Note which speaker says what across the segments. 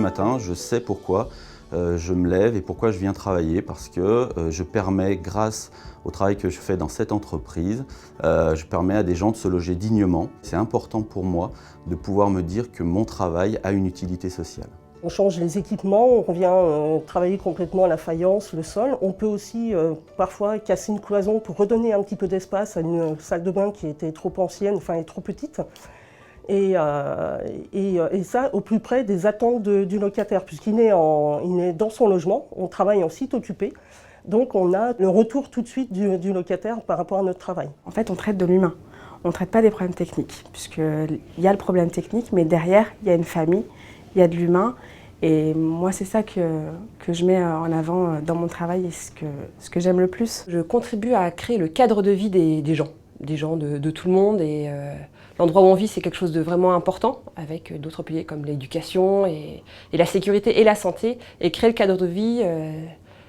Speaker 1: matin, je sais pourquoi je me lève et pourquoi je viens travailler, parce que je permets, grâce au travail que je fais dans cette entreprise, je permets à des gens de se loger dignement. C'est important pour moi de pouvoir me dire que mon travail a une utilité sociale.
Speaker 2: On change les équipements, on vient travailler complètement la faïence, le sol. On peut aussi parfois casser une cloison pour redonner un petit peu d'espace à une salle de bain qui était trop ancienne, enfin et trop petite. Et ça au plus près des attentes du locataire, puisqu'il est dans son logement, on travaille en site occupé. Donc on a le retour tout de suite du locataire par rapport à notre travail.
Speaker 3: En fait, on traite de l'humain, on ne traite pas des problèmes techniques, puisqu'il y a le problème technique, mais derrière, il y a une famille, il y a de l'humain. Et moi, c'est ça que je mets en avant dans mon travail et ce que j'aime le plus. Je contribue à créer le cadre de vie des gens de tout le monde. Et l'endroit où on vit, c'est quelque chose de vraiment important, avec d'autres piliers comme l'éducation et la sécurité et la santé. Et créer le cadre de vie,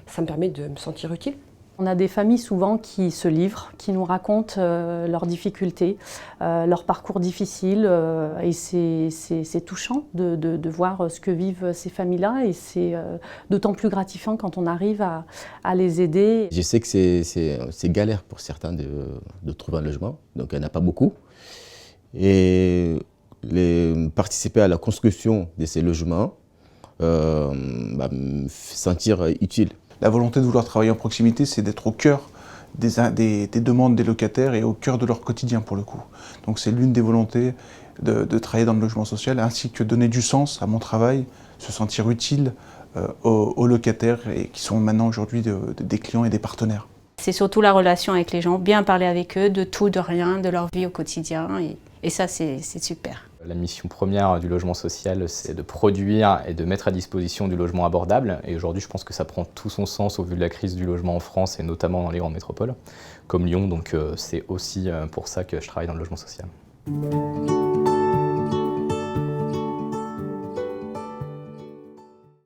Speaker 3: ça me permet de me sentir utile.
Speaker 4: On a des familles souvent qui se livrent, qui nous racontent leurs difficultés, leur parcours difficile, et c'est touchant de voir ce que vivent ces familles-là, et c'est d'autant plus gratifiant quand on arrive à les aider.
Speaker 5: Je sais que c'est galère pour certains de trouver un logement, donc il n'y en a pas beaucoup. Et participer à la construction de ces logements, me sentir utile.
Speaker 6: La volonté de vouloir travailler en proximité, c'est d'être au cœur des demandes des locataires et au cœur de leur quotidien pour le coup. Donc c'est l'une des volontés de travailler dans le logement social, ainsi que donner du sens à mon travail, se sentir utile aux locataires et qui sont maintenant aujourd'hui des clients et des partenaires.
Speaker 7: C'est surtout la relation avec les gens, bien parler avec eux de tout, de rien, de leur vie au quotidien et ça c'est super.
Speaker 8: La mission première du logement social, c'est de produire et de mettre à disposition du logement abordable. Et aujourd'hui, je pense que ça prend tout son sens au vu de la crise du logement en France et notamment dans les grandes métropoles, comme Lyon. Donc c'est aussi pour ça que je travaille dans le logement social.